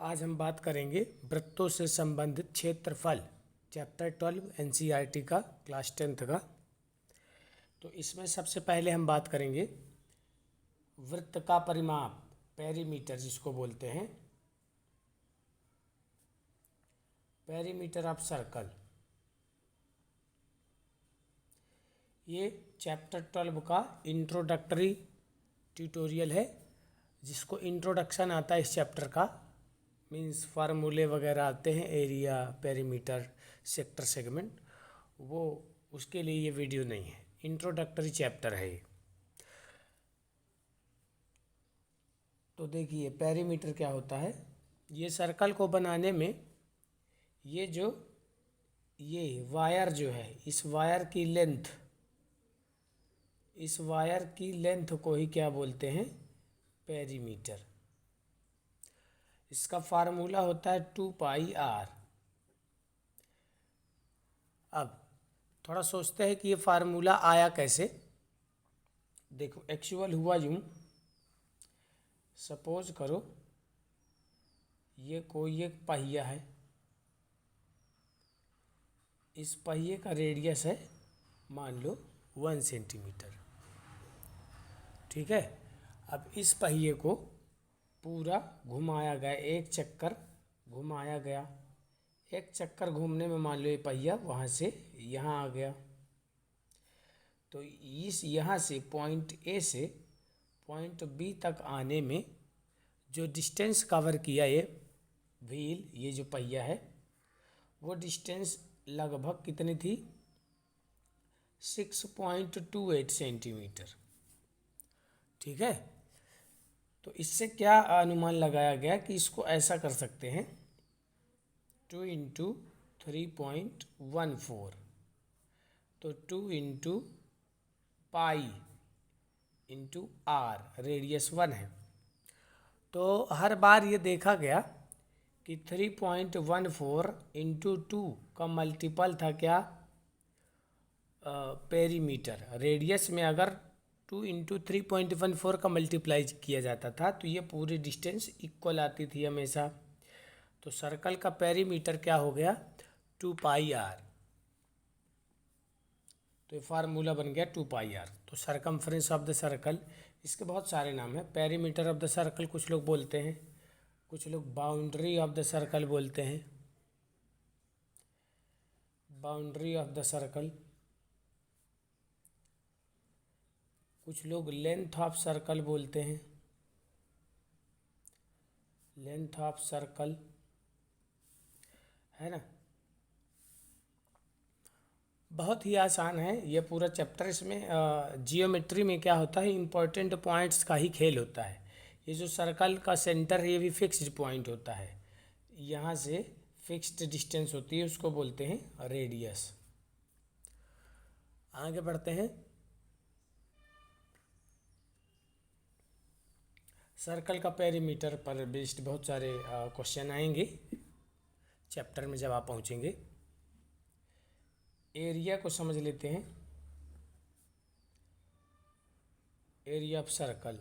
आज हम बात करेंगे वृत्तों से संबंधित क्षेत्रफल, चैप्टर 12 एनसीईआरटी का, क्लास 10th का। तो इसमें सबसे पहले हम बात करेंगे वृत्त का परिमाप, पेरीमीटर जिसको बोलते हैं, पेरीमीटर ऑफ सर्कल। ये चैप्टर 12 का इंट्रोडक्टरी ट्यूटोरियल है, जिसको इंट्रोडक्शन आता है इस चैप्टर का, मीन्स फार्मूले वगैरह आते हैं, एरिया, पेरीमीटर, सेक्टर, सेगमेंट, वो उसके लिए ये वीडियो नहीं है, इंट्रोडक्टरी चैप्टर है ये। तो देखिए पेरीमीटर क्या होता है। ये सर्कल को बनाने में ये वायर जो है, इस वायर की लेंथ को ही क्या बोलते हैं, पेरीमीटर। इसका फार्मूला होता है 2πr। अब थोड़ा सोचते हैं कि ये फार्मूला आया कैसे। देखो एक्चुअल हुआ यूं, सपोज करो ये कोई एक पहिया है, इस पहिए का रेडियस है मान लो 1 सेंटीमीटर, ठीक है। अब इस पहिए को पूरा घुमाया गया, एक चक्कर घुमाया गया, एक चक्कर घूमने में मान लो ये पहिया वहाँ से यहाँ आ गया। तो यहाँ से पॉइंट ए से पॉइंट बी तक आने में जो डिस्टेंस कवर किया ये व्हील, ये जो पहिया है, वो डिस्टेंस लगभग कितनी थी, 6.28 सेंटीमीटर, ठीक है। तो इससे क्या अनुमान लगाया गया कि इसको ऐसा कर सकते हैं, 2 × 3.14, तो 2 × पाई × r, रेडियस 1 है। तो हर बार ये देखा गया कि 3.14 × 2 का मल्टीपल था क्या, पेरीमीटर। रेडियस में अगर 2 × 3.14 का मल्टीप्लाई किया जाता था तो ये पूरी डिस्टेंस इक्वल आती थी हमेशा। तो सर्कल का पेरीमीटर क्या हो गया, 2πr। तो ये फार्मूला बन गया 2πr। तो सरकमफ्रेंस ऑफ द सर्कल, इसके बहुत सारे नाम हैं। पेरीमीटर ऑफ द सर्कल कुछ लोग बोलते हैं, कुछ लोग बाउंड्री ऑफ द सर्कल बोलते हैं, बाउंड्री ऑफ द सर्कल, कुछ लोग लेंथ ऑफ सर्कल बोलते हैं, लेंथ ऑफ सर्कल, है ना। बहुत ही आसान है ये पूरा चैप्टर। इसमें जियोमेट्री में क्या होता है, इम्पोर्टेंट पॉइंट्स का ही खेल होता है। ये जो सर्कल का सेंटर है ये भी फिक्स्ड पॉइंट होता है, यहाँ से फिक्स्ड डिस्टेंस होती है, उसको बोलते हैं रेडियस। आगे बढ़ते हैं। सर्कल का पेरीमीटर पर बेस्ड बहुत सारे क्वेश्चन आएंगे चैप्टर में जब आप पहुँचेंगे। एरिया को समझ लेते हैं, area of circle.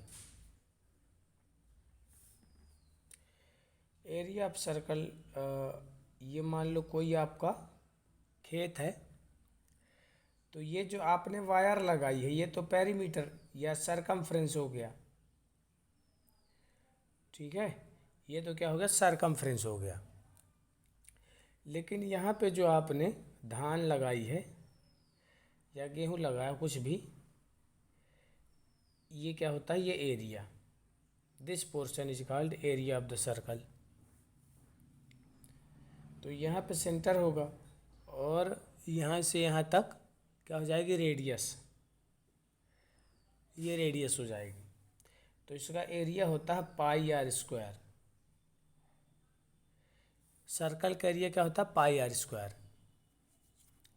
Area of circle, ये मान लो कोई आपका खेत है, तो ये जो आपने वायर लगाई है ये तो पेरीमीटर या सरकमफ्रेंस हो गया, ठीक है। ये तो क्या हो गया, सरकमफ्रेंस हो गया। लेकिन यहाँ पे जो आपने धान लगाई है या गेहूँ लगाया, कुछ भी, ये क्या होता है, ये area, this portion is called area of the circle. तो यहाँ पे सेंटर होगा और यहाँ से यहाँ तक क्या हो जाएगी, रेडियस, ये रेडियस हो जाएगी। तो इसका एरिया होता है πr²। सर्कल का एरिया क्या होता है, πr²।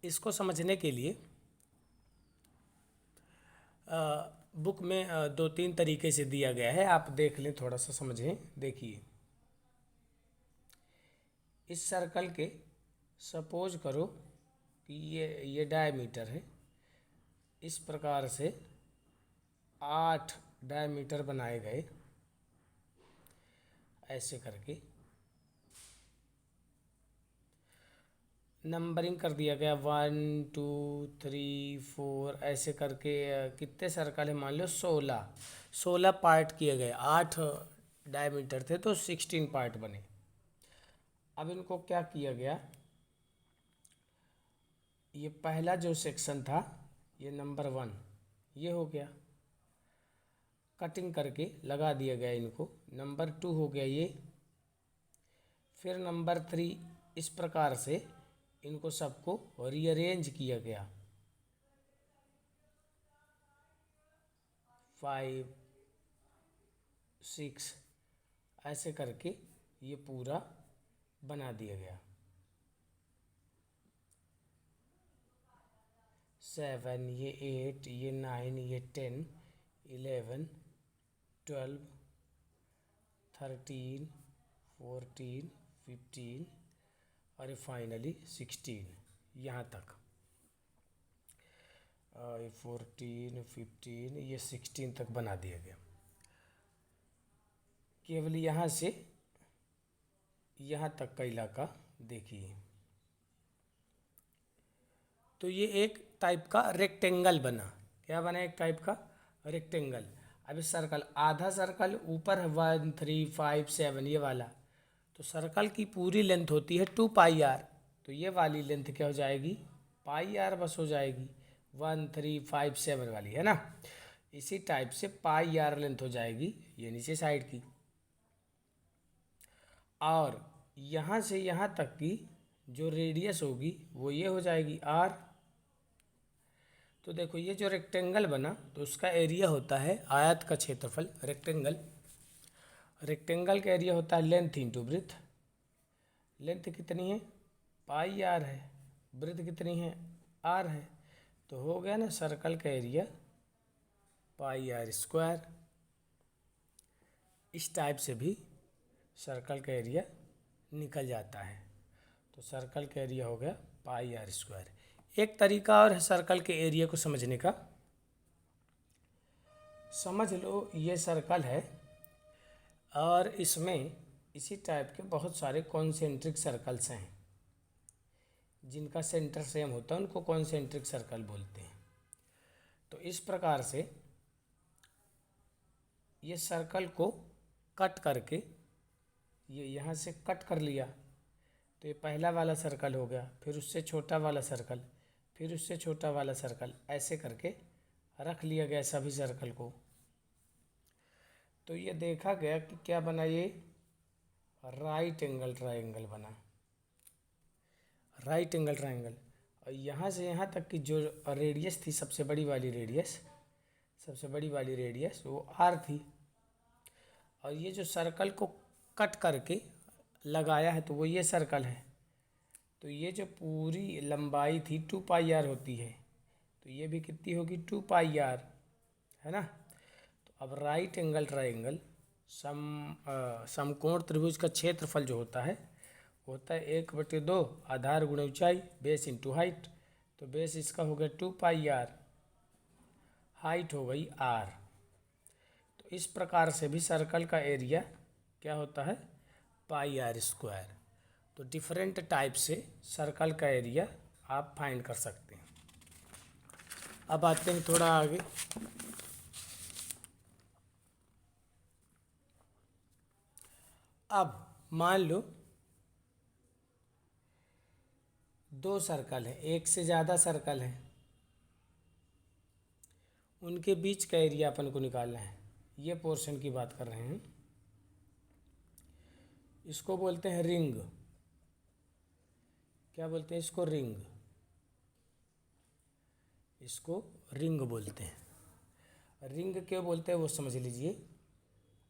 इसको समझने के लिए बुक में 2-3 तरीके से दिया गया है, आप देख लें, थोड़ा सा समझें। देखिए इस सर्कल के सपोज करो कि ये डायमीटर है, इस प्रकार से 8 डायमीटर बनाए गए ऐसे करके, नंबरिंग कर दिया गया 1 2 3 4 ऐसे करके। कितने सर्कल है, मान लो 16 पार्ट किए गए, 8 डायमीटर थे तो 16 पार्ट बने। अब इनको क्या किया गया, ये पहला जो सेक्शन था ये नंबर 1 ये हो गया, कटिंग करके लगा दिया गया इनको। नंबर 2 हो गया ये, फिर नंबर 3 इस प्रकार से इनको सबको रीअरेंज किया गया। 5 6 ऐसे करके ये पूरा बना दिया गया। 7 ये 8 ये 9 ये 10 11 12 13 14 15 और फाइनली 16 यहाँ तक। 14 15 ये 16 तक बना दिया गया। केवल यहाँ से यहाँ तक का इलाका देखिए, तो ये एक टाइप का रेक्टेंगल बना। क्या बना, एक टाइप का रेक्टेंगल। अब इस सर्कल, आधा सर्कल ऊपर है 1 3 5 7 ये वाला, तो सर्कल की पूरी लेंथ होती है 2πr, तो ये वाली लेंथ क्या हो जाएगी, πr बस हो जाएगी। 1 3 5 7 वाली है ना, इसी टाइप से πr लेंथ हो जाएगी ये नीचे साइड की। और यहाँ से यहाँ तक की जो रेडियस होगी वो ये हो जाएगी r। तो देखो ये जो रेक्टेंगल बना तो उसका एरिया होता है आयत का क्षेत्रफल। रेक्टेंगल का एरिया होता है लेंथ इंटू ब्रेथ। लेंथ कितनी है, πr है, ब्रेथ कितनी है, r है, तो हो गया ना सर्कल का एरिया πr²। इस टाइप से भी सर्कल का एरिया निकल जाता है। तो सर्कल का एरिया हो गया πr²। एक तरीका और है सर्कल के एरिया को समझने का। समझ लो ये सर्कल है और इसमें इसी टाइप के बहुत सारे कॉन्सेंट्रिक सर्कल्स हैं, जिनका सेंटर सेम होता है उनको कॉन्सेंट्रिक सर्कल बोलते हैं। तो इस प्रकार से ये सर्कल को कट करके ये यहाँ से कट कर लिया, तो ये पहला वाला सर्कल हो गया, फिर उससे छोटा वाला सर्कल, फिर उससे छोटा वाला सर्कल, ऐसे करके रख लिया गया सभी सर्कल को। तो ये देखा गया कि क्या बना, ये राइट एंगल ट्रायंगल बना, राइट एंगल ट्रायंगल। और यहाँ से यहाँ तक की जो रेडियस थी, सबसे बड़ी वाली रेडियस वो r थी। और ये जो सर्कल को कट करके लगाया है तो वो ये सर्कल है, तो ये जो पूरी लंबाई थी 2πr होती है, तो ये भी कितनी होगी 2πr, है ना। तो अब राइट एंगल ट्रायंगल समकोण त्रिभुज का क्षेत्रफल जो होता है वो होता है 1/2 आधार गुणे ऊंचाई, बेस इंटू हाइट। तो बेस इसका हो गया 2πr, हाइट हो गई r। तो इस प्रकार से भी सर्कल का एरिया क्या होता है πr²। तो डिफरेंट टाइप से सर्कल का एरिया आप फाइंड कर सकते हैं। अब आते हैं थोड़ा आगे। अब मान लो 2 सर्कल है, एक से ज़्यादा सर्कल है, उनके बीच का एरिया अपन को निकालना है। ये पोर्शन की बात कर रहे हैं, इसको बोलते हैं रिंग। क्या बोलते हैं इसको, रिंग, इसको रिंग बोलते हैं। रिंग क्यों बोलते हैं वो समझ लीजिए।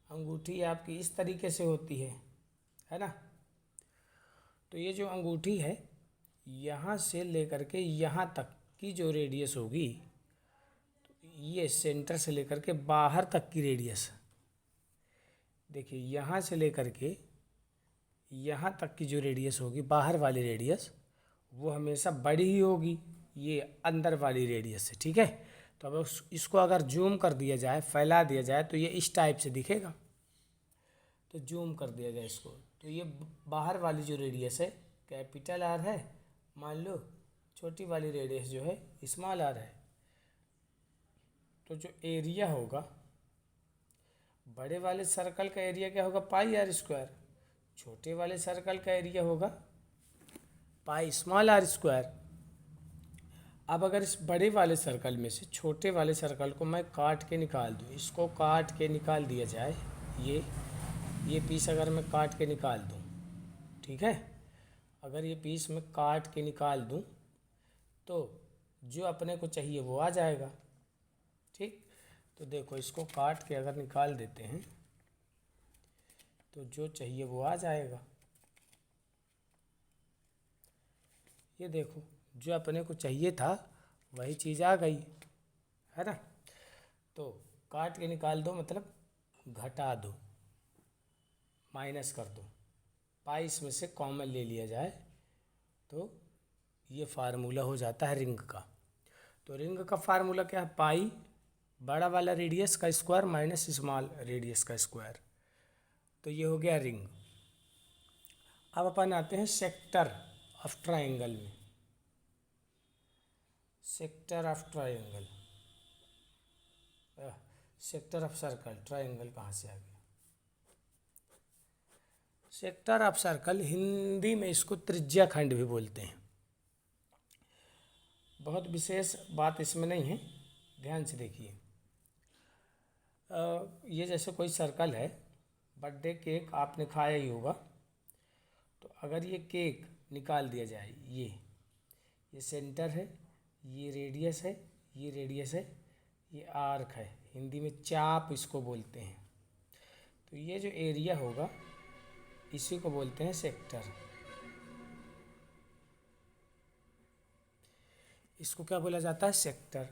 अंगूठी आपकी इस तरीके से होती है ना। तो ये जो अंगूठी है यहाँ से लेकर के यहाँ तक की जो रेडियस होगी, तो ये सेंटर से लेकर के बाहर तक की रेडियस, देखिए यहाँ से लेकर के यहाँ तक की जो रेडियस होगी, बाहर वाली रेडियस, वो हमेशा बड़ी ही होगी ये अंदर वाली रेडियस से, ठीक है। तो अब इसको अगर जूम कर दिया जाए, फैला दिया जाए, तो ये इस टाइप से दिखेगा। तो जूम कर दिया जाए इसको, तो ये बाहर वाली जो रेडियस है कैपिटल R है मान लो छोटी वाली रेडियस जो है स्मॉल आर है, तो जो एरिया होगा बड़े वाले सर्कल का एरिया क्या होगा, पाई आर स्क्वायर। छोटे वाले सर्कल का एरिया होगा पाई स्मॉल आर स्क्वायर। अब अगर इस बड़े वाले सर्कल में से छोटे वाले सर्कल को मैं काट के निकाल दूँ, इसको काट के निकाल दिया जाए, ये पीस अगर मैं काट के निकाल दूँ, ठीक है, अगर ये पीस मैं काट के निकाल दूँ तो जो अपने को चाहिए वो आ जाएगा। ठीक, तो देखो इसको काट के अगर निकाल देते हैं तो जो चाहिए वो आ जाएगा। ये देखो जो अपने को चाहिए था वही चीज़ आ गई, है ना। तो काट के निकाल दो मतलब घटा दो, माइनस कर दो, पाई इसमें से कॉमन ले लिया जाए तो ये फार्मूला हो जाता है रिंग का। तो रिंग का फार्मूला क्या है, पाई बड़ा वाला रेडियस का स्क्वायर माइनस स्मॉल रेडियस का स्क्वायर। तो ये हो गया रिंग। अब अपन आते हैं सेक्टर ऑफ ट्रायंगल में। Sector of triangle, sector of circle, triangle कहाँ से आ गया। सेक्टर ऑफ सर्कल हिंदी में इसको त्रिज्या खंड भी बोलते हैं। बहुत विशेष बात इसमें नहीं है, ध्यान से देखिए। ये जैसे कोई सर्कल है, बर्थडे केक आपने खाया ही होगा, तो अगर ये केक निकाल दिया जाए, ये सेंटर है, ये रेडियस है, ये रेडियस है, ये आर्क है, हिंदी में चाप इसको बोलते हैं। तो ये जो एरिया होगा इसी को बोलते हैं सेक्टर। इसको क्या बोला जाता है, सेक्टर।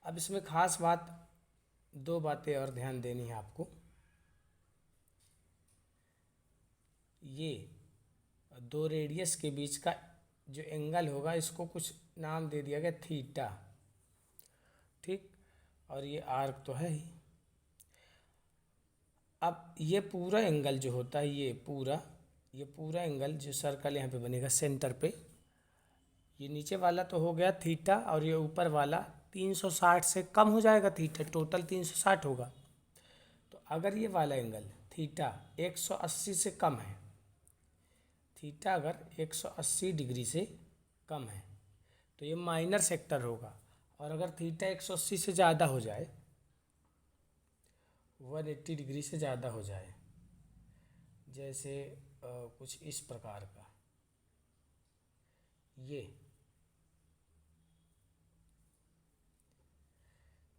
अब इसमें खास बात, दो बातें और ध्यान देनी है आपको। ये दो रेडियस के बीच का जो एंगल होगा इसको कुछ नाम दे दिया गया थीटा, ठीक, और ये आर्क तो है ही। अब ये पूरा एंगल जो होता है, ये पूरा एंगल जो सर्कल यहाँ पे बनेगा सेंटर पे, ये नीचे वाला तो हो गया थीटा और ये ऊपर वाला 360 से कम हो जाएगा, थीटा टोटल 360 होगा। तो अगर ये वाला एंगल थीटा 180 से कम है, थीटा अगर 180 डिग्री से कम है तो ये माइनर सेक्टर होगा। और अगर थीटा 180 से ज़्यादा हो जाए, 180 डिग्री से ज़्यादा हो जाए, जैसे कुछ इस प्रकार का, ये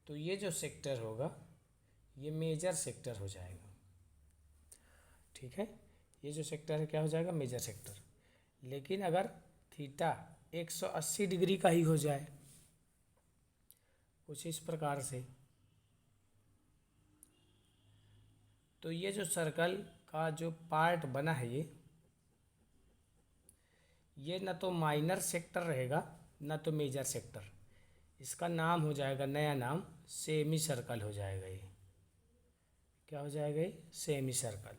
तो ये जो सेक्टर होगा ये मेजर सेक्टर हो जाएगा, ठीक है। ये जो सेक्टर है क्या हो जाएगा, मेजर सेक्टर। लेकिन अगर थीटा 180 डिग्री का ही हो जाए, कुछ इस प्रकार से, तो ये जो सर्कल का जो पार्ट बना है ये ना तो माइनर सेक्टर रहेगा ना तो मेजर सेक्टर। इसका नाम हो जाएगा, नया नाम सेमी सर्कल हो जाएगा। ये क्या हो जाएगा, ये सेमी सर्कल।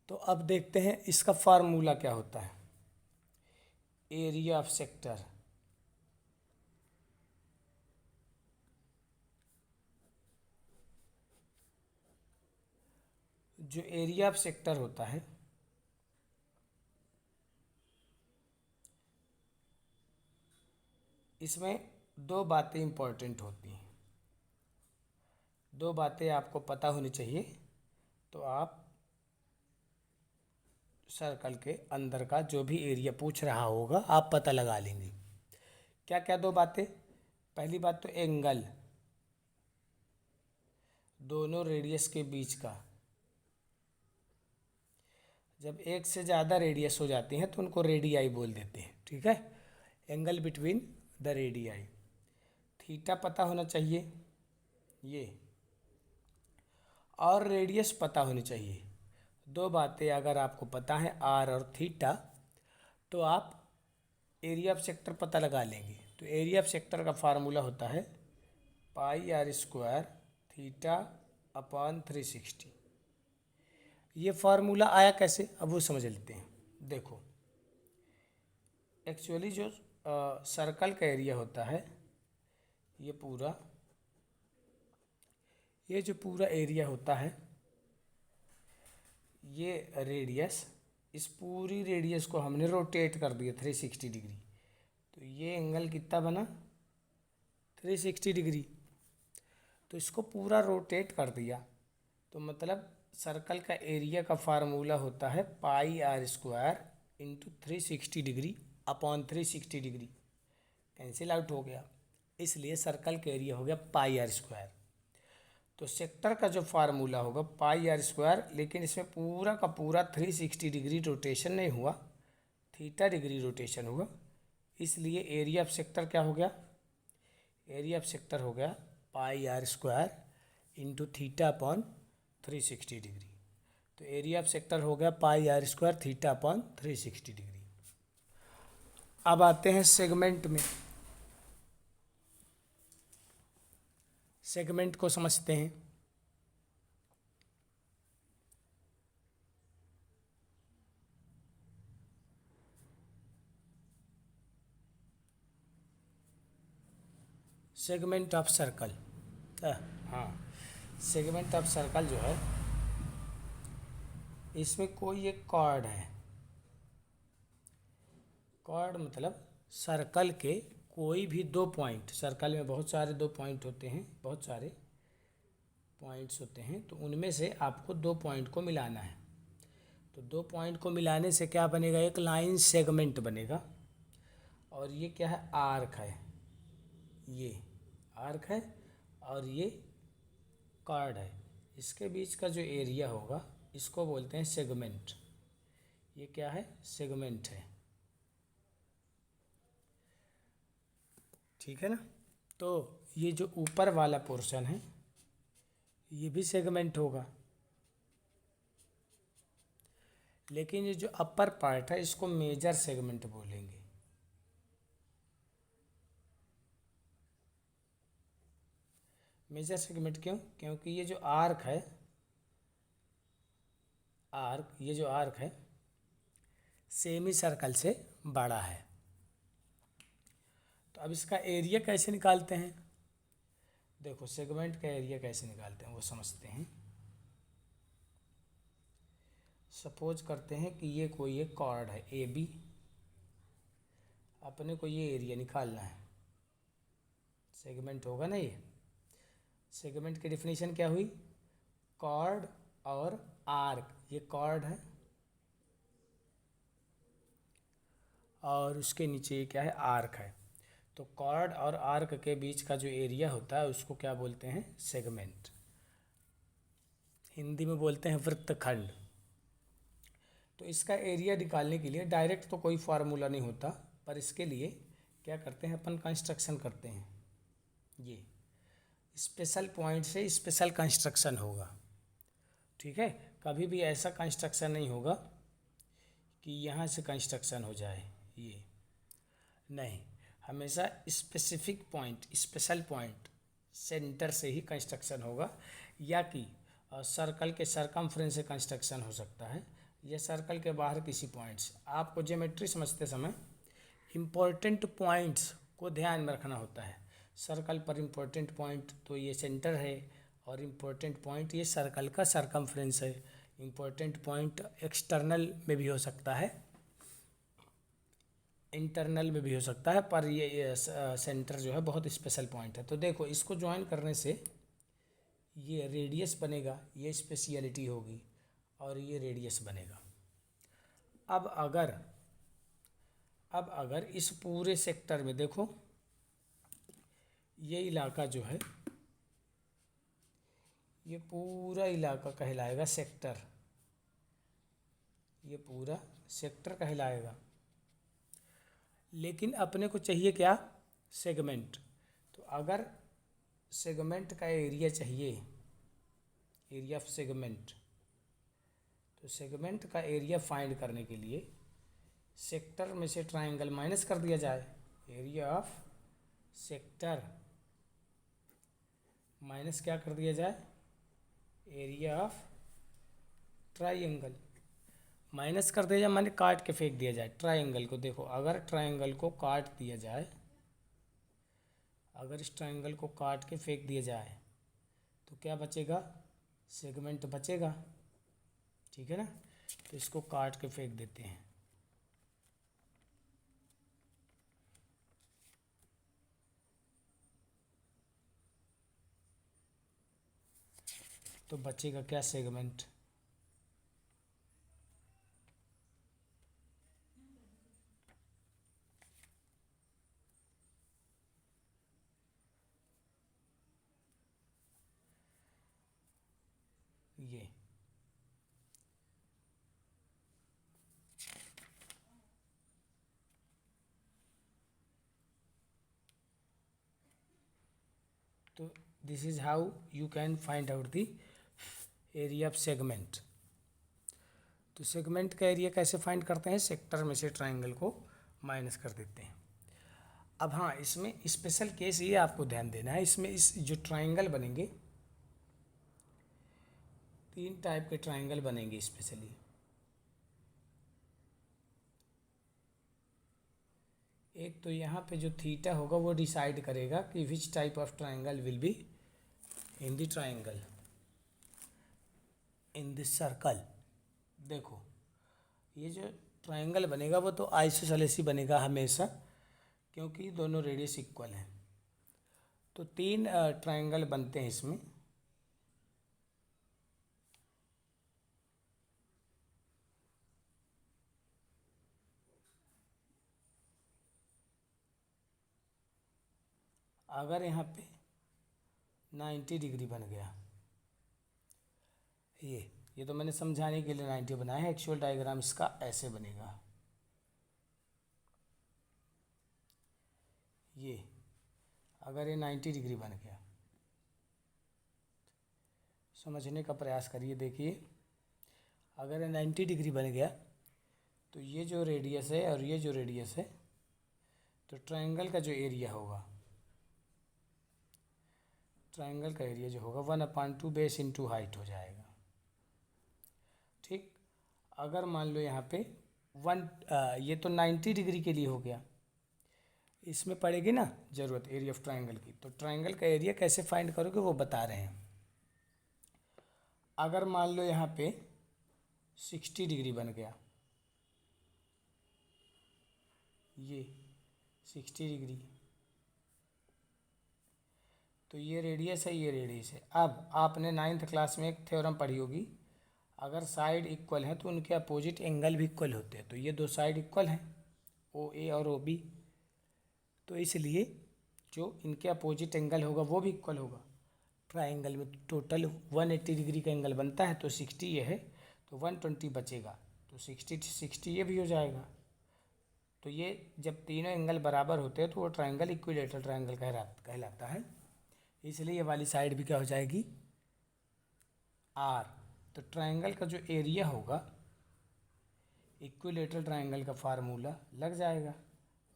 तो अब देखते हैं इसका फार्मूला क्या होता है। एरिया ऑफ सेक्टर, जो एरिया ऑफ सेक्टर होता है इसमें दो बातें इम्पोर्टेंट होती हैं, दो बातें आपको पता होनी चाहिए, तो आप सर्कल के अंदर का जो भी एरिया पूछ रहा होगा आप पता लगा लेंगे। क्या क्या दो बातें, पहली बात तो एंगल, दोनों रेडियस के बीच का। जब एक से ज़्यादा रेडियस हो जाती हैं तो उनको रेडियाई बोल देते हैं, ठीक है। Angle between the radii, theta पता होना चाहिए ये, और रेडियस पता होनी चाहिए। दो बातें अगर आपको पता है, आर और थीटा, तो आप एरिया ऑफ सेक्टर पता लगा लेंगे। तो एरिया ऑफ सेक्टर का फार्मूला होता है pi r square theta upon 360। ये फार्मूला आया कैसे, अब वो समझ लेते हैं। देखो एक्चुअली जो सर्कल का एरिया होता है, ये पूरा, ये जो पूरा एरिया होता है, ये रेडियस, इस पूरी रेडियस को हमने रोटेट कर दिया 360 डिग्री, तो ये एंगल कितना बना 360 डिग्री। तो इसको पूरा रोटेट कर दिया, तो मतलब सर्कल का एरिया का फार्मूला होता है pi r square into 360 degree upon 360 degree, cancel out हो गया, इसलिए सर्कल का एरिया हो गया पाई आर स्क्वायर। तो सेक्टर का जो फार्मूला होगा पाई आर स्क्वायर, लेकिन इसमें पूरा का पूरा 360 डिग्री रोटेशन नहीं हुआ, थीटा डिग्री रोटेशन हुआ, इसलिए एरिया ऑफ सेक्टर क्या हो गया, एरिया ऑफ सेक्टर हो गया pi r square into theta upon 360 degree. तो एरिया ऑफ सेक्टर हो गया pi r square theta upon 360 degree. अब आते हैं सेगमेंट में, सेगमेंट को समझते हैं। सेगमेंट ऑफ सर्कल, हाँ, सेगमेंट ऑफ सर्कल जो है, इसमें कोई एक कॉर्ड है, कॉर्ड मतलब सर्कल के कोई भी दो पॉइंट, सर्कल में बहुत सारे दो पॉइंट होते हैं, बहुत सारे पॉइंट्स होते हैं, तो उनमें से आपको दो पॉइंट को मिलाना है। तो दो पॉइंट को मिलाने से क्या बनेगा, एक लाइन सेगमेंट बनेगा, और ये क्या है, आर्क है, ये आर्क है और ये कॉर्ड है, इसके बीच का जो एरिया होगा इसको बोलते हैं सेगमेंट। ये क्या है, सेगमेंट है, ठीक है ना। तो ये जो ऊपर वाला पोर्शन है ये भी सेगमेंट होगा, लेकिन ये जो अपर पार्ट है इसको मेजर सेगमेंट बोलेंगे। मेजर सेगमेंट क्यों, क्योंकि ये जो आर्क है, आर्क, ये जो आर्क है सेमी सर्कल से बड़ा है। तो अब इसका एरिया कैसे निकालते हैं, देखो सेगमेंट का एरिया कैसे निकालते हैं वो समझते हैं। सपोज करते हैं कि ये कोई एक कॉर्ड है ए बी, अपने को ये एरिया निकालना है, सेगमेंट होगा ना ये। सेगमेंट की डेफिनेशन क्या हुई, कॉर्ड और आर्क, ये कॉर्ड है और उसके नीचे ये क्या है, आर्क है। तो कॉर्ड और आर्क के बीच का जो एरिया होता है उसको क्या बोलते हैं, सेगमेंट, हिंदी में बोलते हैं वृत्तखंड। तो इसका एरिया निकालने के लिए डायरेक्ट तो कोई फार्मूला नहीं होता, पर इसके लिए क्या करते हैं अपन, कंस्ट्रक्शन करते हैं। ये स्पेशल पॉइंट से स्पेशल कंस्ट्रक्शन होगा, ठीक है। कभी भी ऐसा कंस्ट्रक्शन नहीं होगा कि यहाँ से कंस्ट्रक्शन हो जाए, ये नहीं, हमेशा specific point, special point centre से ही कंस्ट्रक्शन होगा, या कि सर्कल के सरकमफ्रेंस से कंस्ट्रक्शन हो सकता है, या सर्कल के बाहर किसी पॉइंट से। आपको ज्योमेट्री समझते समय इम्पोर्टेंट पॉइंट्स को ध्यान में रखना होता है। सर्कल पर इम्पोर्टेंट पॉइंट तो ये सेंटर है, और इम्पोर्टेंट पॉइंट ये सर्कल का सरकमफ्रेंस है। इम्पोर्टेंट पॉइंट एक्सटर्नल में भी हो सकता है, इंटरनल में भी हो सकता है, पर ये सेंटर जो है बहुत स्पेशल पॉइंट है। तो देखो इसको ज्वाइन करने से ये रेडियस बनेगा, ये स्पेशलिटी होगी, और ये रेडियस बनेगा। अब अगर इस पूरे सेक्टर में देखो, ये इलाका जो है, ये पूरा इलाका कहलाएगा सेक्टर, ये पूरा सेक्टर कहलाएगा। लेकिन अपने को चाहिए क्या, सेगमेंट। तो अगर सेगमेंट का एरिया चाहिए, एरिया ऑफ सेगमेंट, तो सेगमेंट का एरिया फाइंड करने के लिए सेक्टर में से ट्राइंगल माइनस कर दिया जाए, एरिया ऑफ सेक्टर माइनस क्या कर दिया जाए, एरिया ऑफ ट्राइंगल माइनस कर दिया जाए माने काट के फेंक दिया जाए ट्राइंगल को। देखो अगर ट्राइंगल को काट दिया जाए, अगर इस ट्राइंगल को काट के फेंक दिया जाए तो क्या बचेगा, सेगमेंट बचेगा, ठीक है ना। तो इसको काट के फेंक देते हैं। तो बचेगा क्या, सेगमेंट। ये तो this is how you can find out the area of segment. तो सेगमेंट का एरिया कैसे फाइंड करते हैं, सेक्टर में से ट्राइंगल को माइनस कर देते हैं। अब हाँ, इसमें स्पेशल केस ये आपको ध्यान देना है, इसमें इस जो ट्राइंगल बनेंगे, 3 टाइप के ट्राइंगल बनेंगे स्पेशली। एक तो यहाँ पे जो थीटा होगा वो डिसाइड करेगा कि which type of triangle will be in the triangle in this circle. देखो ये जो ट्राइंगल बनेगा वो तो आइसोसेलेस ही बनेगा हमेशा, क्योंकि दोनों रेडियस इक्वल हैं। तो 3 ट्राइंगल बनते हैं इसमें। अगर यहाँ पे 90 डिग्री बन गया, ये तो मैंने समझाने के लिए 90 बनाया है, एक्चुअल डायग्राम इसका ऐसे बनेगा। ये अगर ये 90 डिग्री बन गया, समझने का प्रयास करिए। देखिए अगर ये 90 डिग्री बन गया तो ये जो रेडियस है और ये जो रेडियस है, तो ट्रायंगल का जो एरिया होगा, ट्रायंगल का एरिया जो होगा 1/2 बेस इंटू हाइट हो जाएगा। ठीक, अगर मान लो यहाँ पे ये तो 90 डिग्री के लिए हो गया, इसमें पड़ेगी ना ज़रूरत एरिया ऑफ ट्रायंगल की। तो ट्रायंगल का एरिया कैसे फाइंड करोगे वो बता रहे हैं। अगर मान लो यहाँ पे 60 डिग्री बन गया, ये 60 डिग्री, तो ये रेडियस है, ये रेडियस है। अब आपने 9th क्लास में एक थ्योरम पढ़ी होगी, अगर साइड इक्वल हैं तो उनके अपोजिट एंगल भी इक्वल होते हैं। तो ये 2 साइड इक्वल हैं, ओ ए और ओ बी, तो इसलिए जो इनके अपोजिट एंगल होगा वो भी इक्वल होगा। ट्रायंगल में टोटल 180 डिग्री का एंगल बनता है, तो 60 ये है, तो 120 बचेगा, तो 60 ये भी हो जाएगा। तो ये जब तीनों एंगल बराबर होते हैं तो वो ट्रायंगल इक्विलेटरल ट्रायंगल कहलाता है। इसलिए ये वाली साइड भी क्या हो जाएगी, आर। तो ट्रायंगल का जो एरिया होगा, इक्विलेटरल ट्रायंगल का फार्मूला लग जाएगा,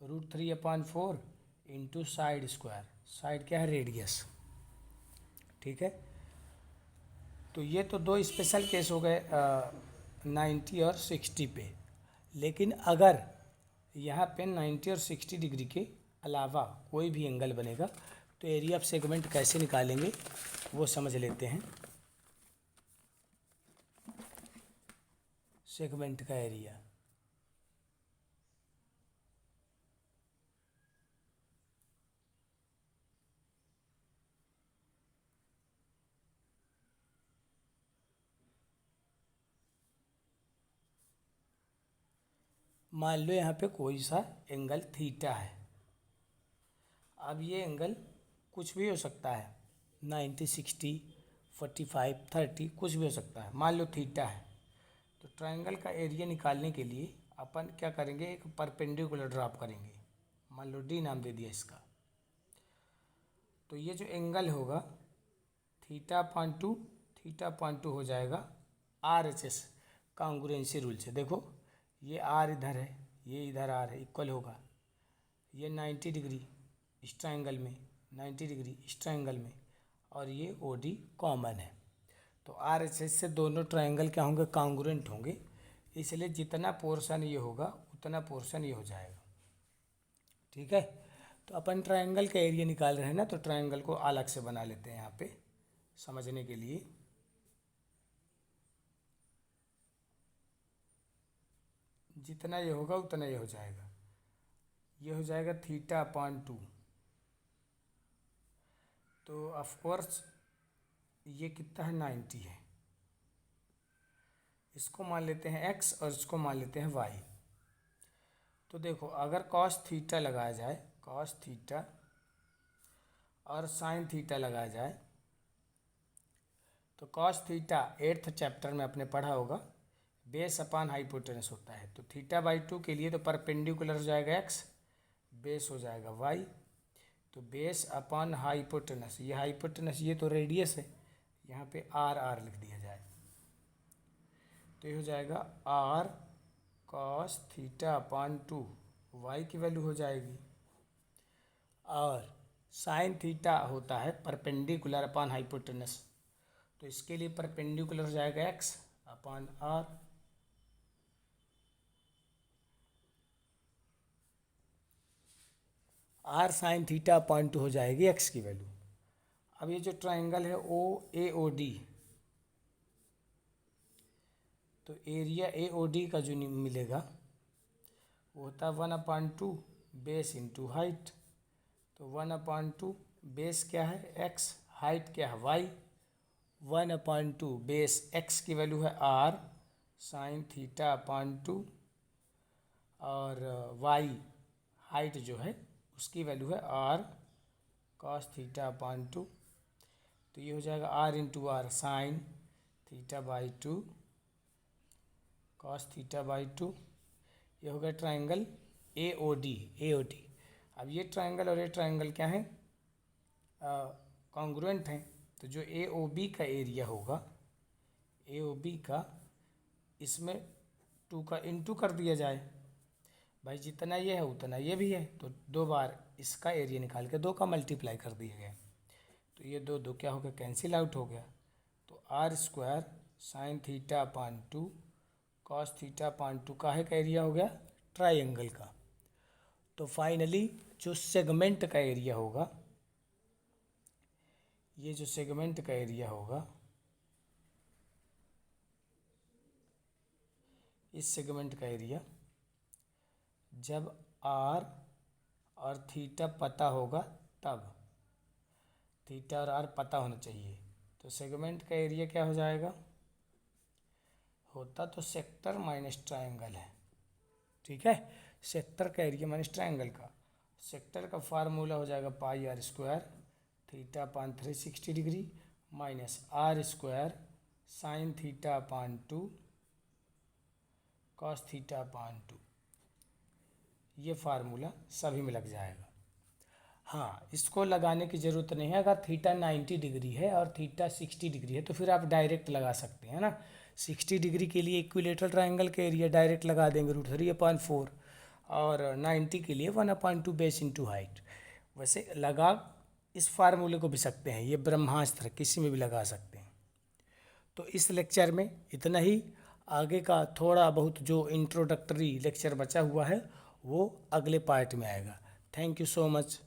√3/4 इंटू साइड स्क्वायर। साइड क्या है, रेडियस। ठीक है, तो ये तो 2 स्पेशल केस हो गए 90 और 60 पे। लेकिन अगर यहाँ पे 90 और 60 डिग्री के अलावा कोई भी एंगल बनेगा तो एरिया ऑफ सेगमेंट कैसे निकालेंगे वो समझ लेते हैं। सेगमेंट का एरिया, मान लो यहाँ पे कोई सा एंगल थीटा है। अब ये एंगल कुछ भी हो सकता है, 90, 60, 45, 30, कुछ भी हो सकता है। मान लो थीटा है, तो ट्रायंगल का एरिया निकालने के लिए अपन क्या करेंगे, एक परपेंडिकुलर ड्रॉप करेंगे। मान लो डी नाम दे दिया इसका। तो ये जो एंगल होगा थीटा/2 हो जाएगा RHS कांग्रुएंसी रूल से। देखो ये आर इधर है, ये इधर आर है, इक्वल होगा। ये 90 डिग्री इस ट्रायंगल में, 90 डिग्री इस ट्रायंगल में, और ये OD कॉमन है। तो आर एच एस से दोनों ट्रायंगल क्या होंगे, कॉन्ग्रुएंट होंगे, इसलिए जितना पोर्शन ये होगा उतना पोर्शन ये हो जाएगा। ठीक है, तो अपन ट्रायंगल का एरिया निकाल रहे हैं ना, तो ट्रायंगल को अलग से बना लेते हैं यहाँ पे समझने के लिए। जितना ये होगा उतना ये हो जाएगा, ये हो जाएगा θ/2। तो ऑफ कोर्स ये कितना है, 90 है। इसको मान लेते हैं x और इसको मान लेते हैं y। तो देखो अगर cos थीटा लगाया जाए, cos थीटा और sin थीटा लगाया जाए, तो cos थीटा 8th चैप्टर में आपने पढ़ा होगा, बेस अपॉन हाइपोटेनस होता है। तो θ/2 के लिए तो परपेंडिकुलर हो जाएगा x, बेस हो जाएगा y, तो बेस अपॉन हाइपोटेनस, ये हाइपोटेनस ये तो रेडियस है, यहाँ पे r लिख दिया जाए, तो ये हो जाएगा r cos θ/2, y की वैल्यू हो जाएगी। और sin थीटा होता है परपेंडिकुलर अपॉन हाइपोटेनस, तो इसके लिए परपेंडिकुलर हो जाएगा x upon r। r sin θ/2 हो जाएगी x की वैल्यू। अब ये जो ट्रायंगल है OAOD, तो एरिया AOD का जो मिलेगा वो होता है 1/2 बेस इंटू हाइट। तो 1/2 बेस क्या है x, हाइट क्या है y, 1/2 बेस x की वैल्यू है r sin θ/2 और y हाइट जो है उसकी वैल्यू है r cos θ/2। तो ये हो जाएगा r into r sine θ/2 cos θ/2। ये हो गया ट्रायंगल AOD। अब ये ट्रायंगल और ये ट्रायंगल क्या है, कॉन्ग्रुएंट हैं। तो जो AOB का एरिया होगा, AOB का, इसमें 2 का इंटू कर दिया जाए, भाई जितना ये है उतना ये भी है, तो 2 बार इसका एरिया निकाल के 2 का मल्टीप्लाई कर दिया गया, तो ये 2 क्या हो गया, कैंसिल आउट हो गया। तो r² sin θ/2 cos θ/2 काहे का एरिया हो गया, ट्रायंगल का। तो फाइनली जो सेगमेंट का एरिया होगा, ये जो सेगमेंट का एरिया होगा, इस सेगमेंट का एरिया जब r और थीटा पता होगा तब, थीटा और r पता होना चाहिए, तो सेगमेंट का एरिया क्या हो जाएगा, होता तो सेक्टर माइनस ट्रायंगल है। ठीक है, सेक्टर का एरिया माइनस ट्रायंगल का, सेक्टर का फार्मूला हो जाएगा πr² θ/360 degree minus r² sin θ/2 cos θ/2, ये फार्मूला सभी में लग जाएगा। हाँ, इसको लगाने की ज़रूरत नहीं है, अगर थीटा 90 डिग्री है और थीटा 60 डिग्री है तो फिर आप डायरेक्ट लगा सकते हैं ना। 60 डिग्री के लिए इक्विलेटरल ट्रायंगल के एरिया डायरेक्ट लगा देंगे √3/4, और 90 के लिए 1/2 बेस इंटू हाइट। वैसे लगा इस फार्मूले को भी सकते हैं, ये ब्रह्मास्त्र किसी में भी लगा सकते हैं। तो इस लेक्चर में इतना ही, आगे का थोड़ा बहुत जो इंट्रोडक्टरी लेक्चर बचा हुआ है वो अगले पार्ट में आएगा। Thank you so much.